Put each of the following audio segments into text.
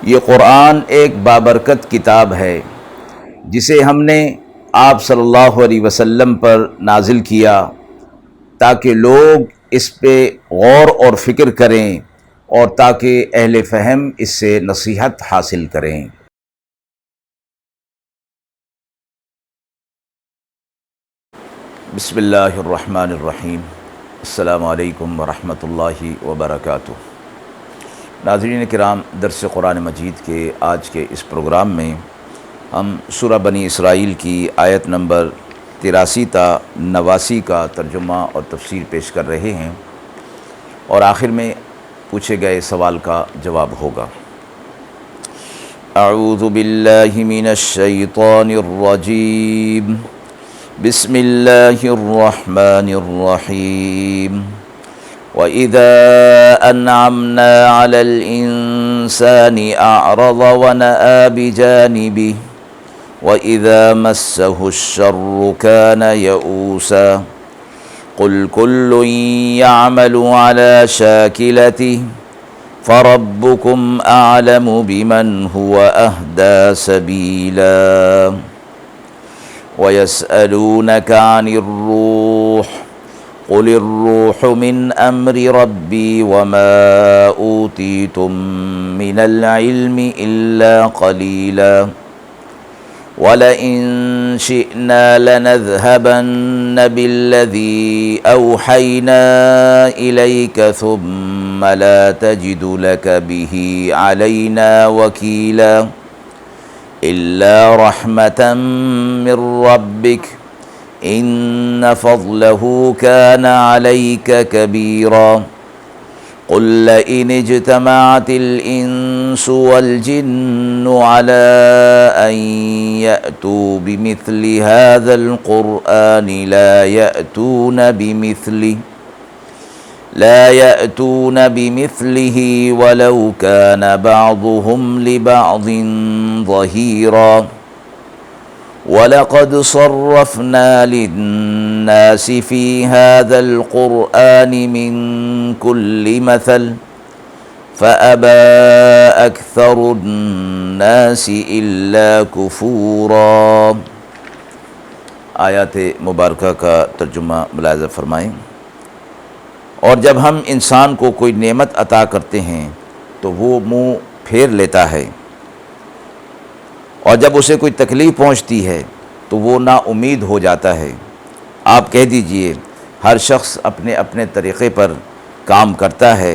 یہ قرآن ایک بابرکت کتاب ہے جسے ہم نے آپ صلی اللہ علیہ وسلم پر نازل کیا تاکہ لوگ اس پہ غور اور فکر کریں اور تاکہ اہل فہم اس سے نصیحت حاصل کریں۔ بسم اللہ الرحمن الرحیم۔ السلام علیکم ورحمۃ اللہ وبرکاتہ۔ ناظرین کرام، درس قرآن مجید کے آج کے اس پروگرام میں ہم سورہ بنی اسرائیل کی آیت نمبر 83 تا 89 کا ترجمہ اور تفسیر پیش کر رہے ہیں، اور آخر میں پوچھے گئے سوال کا جواب ہوگا۔ اعوذ باللہ من الشیطان الرجیم، بسم اللہ الرحمن الرحیم۔ وَإِذَا أَنْعَمْنَا عَلَى الْإِنسَانِ أَعْرَضَ وَنَأَىٰ بِجَانِبِهِ وَإِذَا مَسَّهُ الشَّرُّ كَانَ يَئُوسًا قُلْ كُلٌّ يَعْمَلُ عَلَى شَاكِلَتِهِ فَرَبُّكُمْ أَعْلَمُ بِمَنْ هُوَ أَهْدَىٰ سَبِيلًا وَيَسْأَلُونَكَ عَنِ الرُّوحِ قُلِ الرُّوحُ مِنْ أَمْرِ رَبِّي وَمَا أُوتِيتُم مِّنَ الْعِلْمِ إِلَّا قَلِيلًا وَلَئِن شِئْنَا لَنَذْهَبَنَّ بِالَّذِي أَوْحَيْنَا إِلَيْكَ ثُمَّ لَا تَجِدُ لَكَ بِهِ عَلَيْنَا وَكِيلًا إِلَّا رَحْمَةً مِّن رَّبِّكَ إِنَّ فَضْلَهُ كَانَ عَلَيْكَ كَبِيرًا قُل لَّئِنِ اجْتَمَعَتِ الْإِنسُ وَالْجِنُّ عَلَىٰ أَن يَأْتُوا بِمِثْلِ هَٰذَا الْقُرْآنِ لَا يَأْتُونَ بِمِثْلِهِ وَلَوْ كَانَ بَعْضُهُمْ لِبَعْضٍ ظَهِيرًا وَلَقَدْ صَرَّفْنَا لِلنَّاسِ فِي هَٰذَا الْقُرْآنِ مِن كُلِّ مَثَلٍ فَأَبَىٰ أَكْثَرُ النَّاسِ إِلَّا كُفُورًا۔ آیات مبارکہ کا ترجمہ ملاحظہ فرمائیں۔ اور جب ہم انسان کو کوئی نعمت عطا کرتے ہیں تو وہ منہ پھیر لیتا ہے، اور جب اسے کوئی تکلیف پہنچتی ہے تو وہ نا امید ہو جاتا ہے۔ آپ کہہ دیجئے، ہر شخص اپنے اپنے طریقے پر کام کرتا ہے،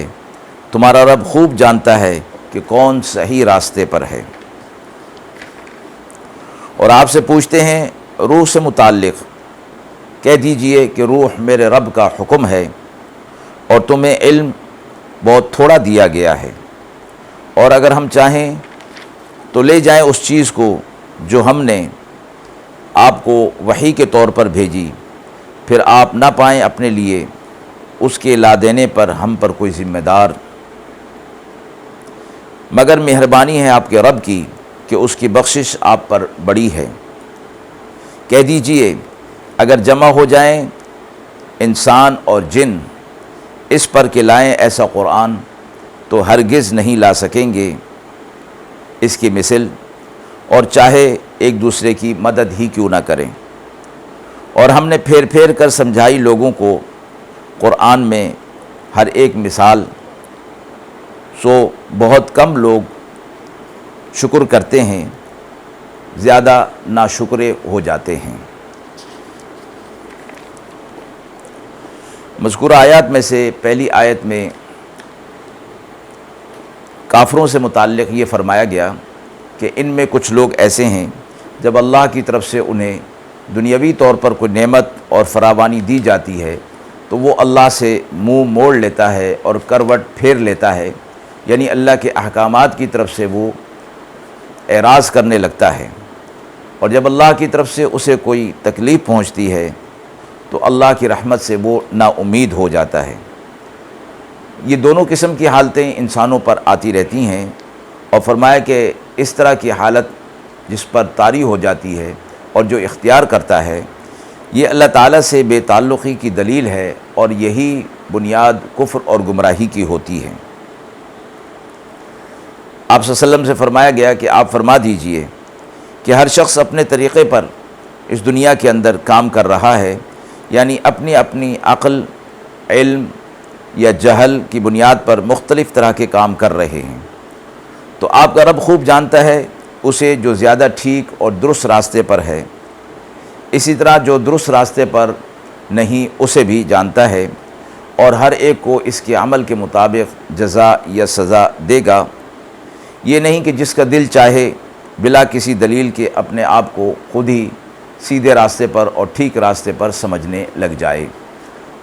تمہارا رب خوب جانتا ہے کہ کون صحیح راستے پر ہے۔ اور آپ سے پوچھتے ہیں روح سے متعلق، کہہ دیجئے کہ روح میرے رب کا حکم ہے، اور تمہیں علم بہت تھوڑا دیا گیا ہے، اور اگر ہم چاہیں تو لے جائیں اس چیز کو جو ہم نے آپ کو وحی کے طور پر بھیجی، پھر آپ نہ پائیں اپنے لیے اس کے لا دینے پر ہم پر کوئی ذمہ دار، مگر مہربانی ہے آپ کے رب کی کہ اس کی بخشش آپ پر بڑی ہے۔ کہہ دیجئے، اگر جمع ہو جائیں انسان اور جن اس پر کہ لائیں ایسا قرآن، تو ہرگز نہیں لا سکیں گے اس کی مثل، اور چاہے ایک دوسرے کی مدد ہی کیوں نہ کریں۔ اور ہم نے پھیر پھیر کر سمجھائی لوگوں کو قرآن میں ہر ایک مثال، سو بہت کم لوگ شکر کرتے ہیں، زیادہ ناشکرے ہو جاتے ہیں۔ مذکورہ آیات میں سے پہلی آیت میں کافروں سے متعلق یہ فرمایا گیا کہ ان میں کچھ لوگ ایسے ہیں جب اللہ کی طرف سے انہیں دنیاوی طور پر کوئی نعمت اور فراوانی دی جاتی ہے تو وہ اللہ سے منہ موڑ لیتا ہے اور کروٹ پھیر لیتا ہے، یعنی اللہ کے احکامات کی طرف سے وہ اعراض کرنے لگتا ہے، اور جب اللہ کی طرف سے اسے کوئی تکلیف پہنچتی ہے تو اللہ کی رحمت سے وہ نا امید ہو جاتا ہے۔ یہ دونوں قسم کی حالتیں انسانوں پر آتی رہتی ہیں، اور فرمایا کہ اس طرح کی حالت جس پر طاری ہو جاتی ہے اور جو اختیار کرتا ہے، یہ اللہ تعالیٰ سے بے تعلقی کی دلیل ہے، اور یہی بنیاد کفر اور گمراہی کی ہوتی ہے۔ آپ صلی اللہ علیہ وسلم سے فرمایا گیا کہ آپ فرما دیجئے کہ ہر شخص اپنے طریقے پر اس دنیا کے اندر کام کر رہا ہے، یعنی اپنی اپنی عقل، علم یا جہل کی بنیاد پر مختلف طرح کے کام کر رہے ہیں۔ تو آپ کا رب خوب جانتا ہے اسے جو زیادہ ٹھیک اور درست راستے پر ہے، اسی طرح جو درست راستے پر نہیں اسے بھی جانتا ہے، اور ہر ایک کو اس کے عمل کے مطابق جزا یا سزا دے گا۔ یہ نہیں کہ جس کا دل چاہے بلا کسی دلیل کے اپنے آپ کو خود ہی سیدھے راستے پر اور ٹھیک راستے پر سمجھنے لگ جائے۔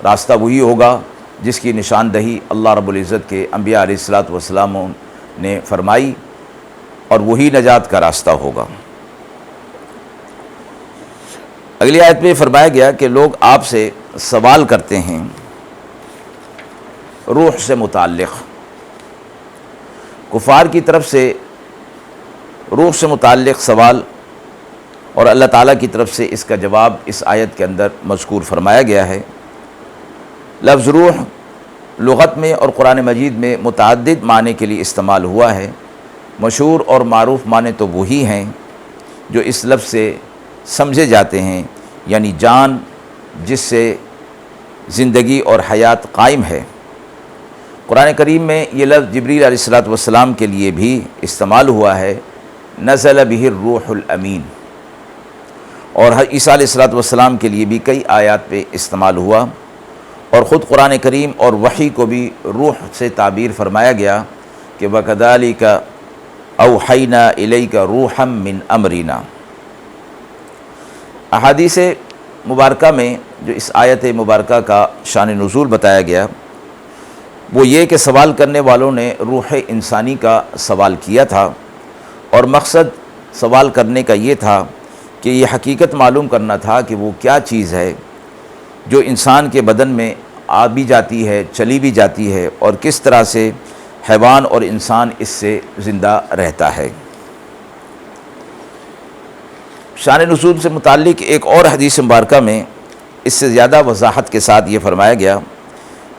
راستہ وہی ہوگا جس کی نشاندہی اللہ رب العزت کے انبیاء علیہ السلام نے فرمائی، اور وہی نجات کا راستہ ہوگا۔ اگلی آیت میں فرمایا گیا کہ لوگ آپ سے سوال کرتے ہیں روح سے متعلق۔ کفار کی طرف سے روح سے متعلق سوال، اور اللہ تعالیٰ کی طرف سے اس کا جواب اس آیت کے اندر مذکور فرمایا گیا ہے۔ لفظ روح لغت میں اور قرآن مجید میں متعدد معنی کے لیے استعمال ہوا ہے۔ مشہور اور معروف معنی تو وہی ہیں جو اس لفظ سے سمجھے جاتے ہیں، یعنی جان جس سے زندگی اور حیات قائم ہے۔ قرآن کریم میں یہ لفظ جبریل علیہ السلام کے لیے بھی استعمال ہوا ہے، نزل بہ الروح الامین، اور عیسیٰ علیہ السلام کے لیے بھی کئی آیات پہ استعمال ہوا، اور خود قرآن کریم اور وحی کو بھی روح سے تعبیر فرمایا گیا کہ وَكَذَلِكَ أَوْحَيْنَا إِلَيْكَ رُوحًا مِّنْ أَمْرِنَا۔ احادیث مبارکہ میں جو اس آیت مبارکہ کا شان نزول بتایا گیا وہ یہ کہ سوال کرنے والوں نے روح انسانی کا سوال کیا تھا، اور مقصد سوال کرنے کا یہ تھا کہ یہ حقیقت معلوم کرنا تھا کہ وہ کیا چیز ہے جو انسان کے بدن میں آ بھی جاتی ہے، چلی بھی جاتی ہے، اور کس طرح سے حیوان اور انسان اس سے زندہ رہتا ہے۔ شان نزول سے متعلق ایک اور حدیث مبارکہ میں اس سے زیادہ وضاحت کے ساتھ یہ فرمایا گیا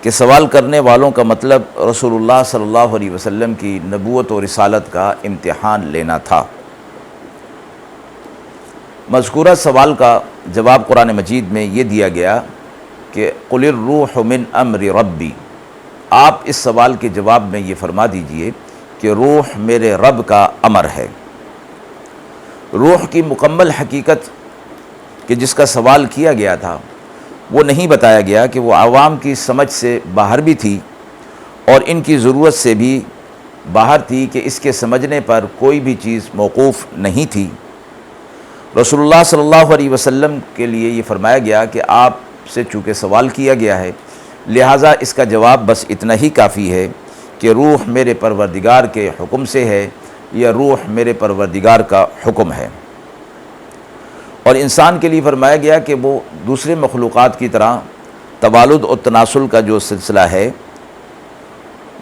کہ سوال کرنے والوں کا مطلب رسول اللہ صلی اللہ علیہ وسلم کی نبوت و رسالت کا امتحان لینا تھا۔ مذکورہ سوال کا جواب قرآن مجید میں یہ دیا گیا کہ قل الروح من امر ربی، آپ اس سوال کے جواب میں یہ فرما دیجئے کہ روح میرے رب کا امر ہے۔ روح کی مکمل حقیقت کہ جس کا سوال کیا گیا تھا وہ نہیں بتایا گیا کہ وہ عوام کی سمجھ سے باہر بھی تھی اور ان کی ضرورت سے بھی باہر تھی کہ اس کے سمجھنے پر کوئی بھی چیز موقوف نہیں تھی۔ رسول اللہ صلی اللہ علیہ وسلم کے لیے یہ فرمایا گیا کہ آپ سے چونکہ سوال کیا گیا ہے لہٰذا اس کا جواب بس اتنا ہی کافی ہے کہ روح میرے پروردگار کے حکم سے ہے یا روح میرے پروردگار کا حکم ہے۔ اور انسان کے لیے فرمایا گیا کہ وہ دوسرے مخلوقات کی طرح توالد اور تناسل کا جو سلسلہ ہے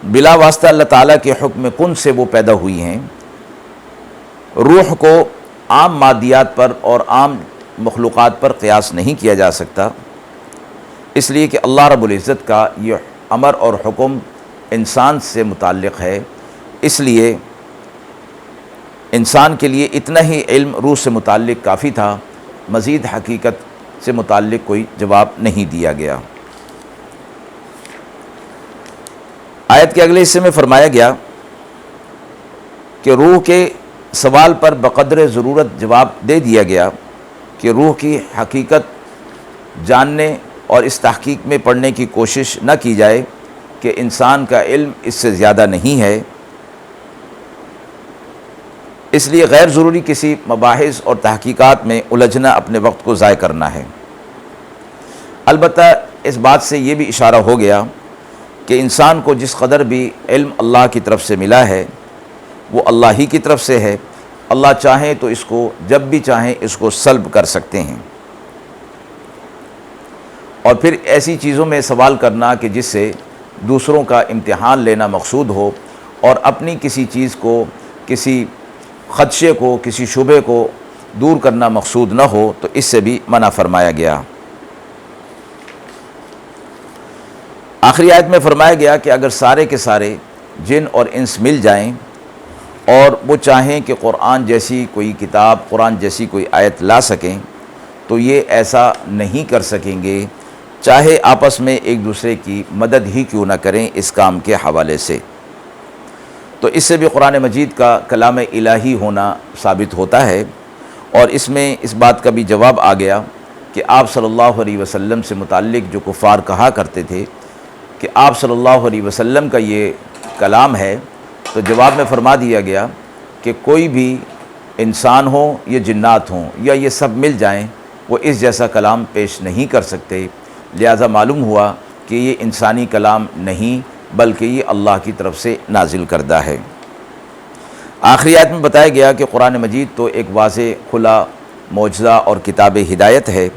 بلا واسطہ اللہ تعالیٰ کے حکم کن سے وہ پیدا ہوئی ہیں۔ روح کو عام مادیات پر اور عام مخلوقات پر قیاس نہیں کیا جا سکتا، اس لیے کہ اللہ رب العزت کا یہ امر اور حکم انسان سے متعلق ہے، اس لیے انسان کے لیے اتنا ہی علم روح سے متعلق کافی تھا، مزید حقیقت سے متعلق کوئی جواب نہیں دیا گیا۔ آیت کے اگلے حصے میں فرمایا گیا کہ روح کے سوال پر بقدر ضرورت جواب دے دیا گیا کہ روح کی حقیقت جاننے اور اس تحقیق میں پڑھنے کی کوشش نہ کی جائے کہ انسان کا علم اس سے زیادہ نہیں ہے، اس لیے غیر ضروری کسی مباحث اور تحقیقات میں الجھنا اپنے وقت کو ضائع کرنا ہے۔ البتہ اس بات سے یہ بھی اشارہ ہو گیا کہ انسان کو جس قدر بھی علم اللہ کی طرف سے ملا ہے وہ اللہ ہی کی طرف سے ہے، اللہ چاہیں تو اس کو جب بھی چاہیں اس کو سلب کر سکتے ہیں۔ اور پھر ایسی چیزوں میں سوال کرنا کہ جس سے دوسروں کا امتحان لینا مقصود ہو اور اپنی کسی چیز کو، کسی خدشے کو، کسی شبہ کو دور کرنا مقصود نہ ہو، تو اس سے بھی منع فرمایا گیا۔ آخری آیت میں فرمایا گیا کہ اگر سارے کے سارے جن اور انس مل جائیں اور وہ چاہیں کہ قرآن جیسی کوئی کتاب، قرآن جیسی کوئی آیت لا سکیں تو یہ ایسا نہیں کر سکیں گے، چاہے آپس میں ایک دوسرے کی مدد ہی کیوں نہ کریں اس کام کے حوالے سے۔ تو اس سے بھی قرآن مجید کا کلام الہی ہونا ثابت ہوتا ہے، اور اس میں اس بات کا بھی جواب آ گیا کہ آپ صلی اللہ علیہ وسلم سے متعلق جو کفار کہا کرتے تھے کہ آپ صلی اللہ علیہ وسلم کا یہ کلام ہے، تو جواب میں فرما دیا گیا کہ کوئی بھی انسان ہو یا جنات ہوں یا یہ سب مل جائیں وہ اس جیسا کلام پیش نہیں کر سکتے، لہذا معلوم ہوا کہ یہ انسانی کلام نہیں بلکہ یہ اللہ کی طرف سے نازل کردہ ہے۔ آخری آیت میں بتایا گیا کہ قرآن مجید تو ایک واضح کھلا معجزہ اور کتاب ہدایت ہے،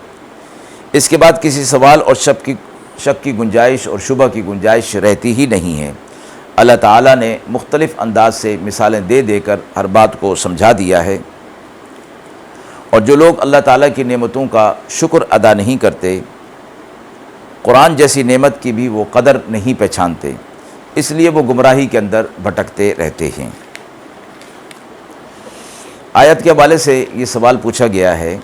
اس کے بعد کسی سوال اور شک کی گنجائش اور شبہ کی گنجائش رہتی ہی نہیں ہے۔ اللہ تعالیٰ نے مختلف انداز سے مثالیں دے دے کر ہر بات کو سمجھا دیا ہے، اور جو لوگ اللہ تعالیٰ کی نعمتوں کا شکر ادا نہیں کرتے، قرآن جیسی نعمت کی بھی وہ قدر نہیں پہچانتے، اس لیے وہ گمراہی کے اندر بھٹکتے رہتے ہیں۔ آیت کے حوالے سے یہ سوال پوچھا گیا ہے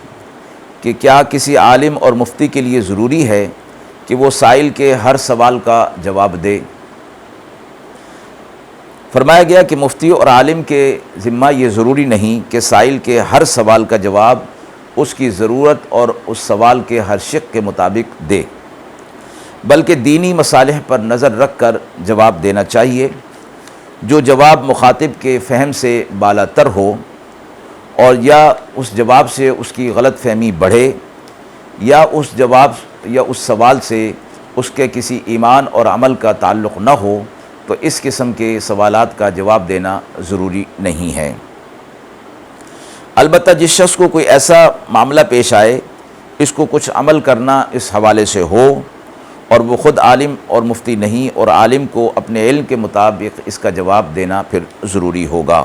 کہ کیا کسی عالم اور مفتی کے لیے ضروری ہے کہ وہ سائل کے ہر سوال کا جواب دے؟ فرمایا گیا کہ مفتی اور عالم کے ذمہ یہ ضروری نہیں کہ سائل کے ہر سوال کا جواب اس کی ضرورت اور اس سوال کے ہر شق کے مطابق دے، بلکہ دینی مصالح پر نظر رکھ کر جواب دینا چاہیے۔ جو جواب مخاطب کے فہم سے بالا تر ہو، اور یا اس جواب سے اس کی غلط فہمی بڑھے، یا اس سوال سے اس کے کسی ایمان اور عمل کا تعلق نہ ہو، تو اس قسم کے سوالات کا جواب دینا ضروری نہیں ہے۔ البتہ جس شخص کو کوئی ایسا معاملہ پیش آئے، اس کو کچھ عمل کرنا اس حوالے سے ہو، اور وہ خود عالم اور مفتی نہیں، اور عالم کو اپنے علم کے مطابق اس کا جواب دینا پھر ضروری ہوگا۔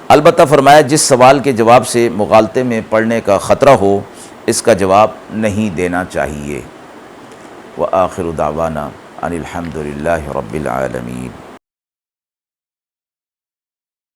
البتہ فرمایا جس سوال کے جواب سے مغالطے میں پڑنے کا خطرہ ہو، اس کا جواب نہیں دینا چاہیے۔ وآخر دعوانا ان الحمد للہ رب العالمین۔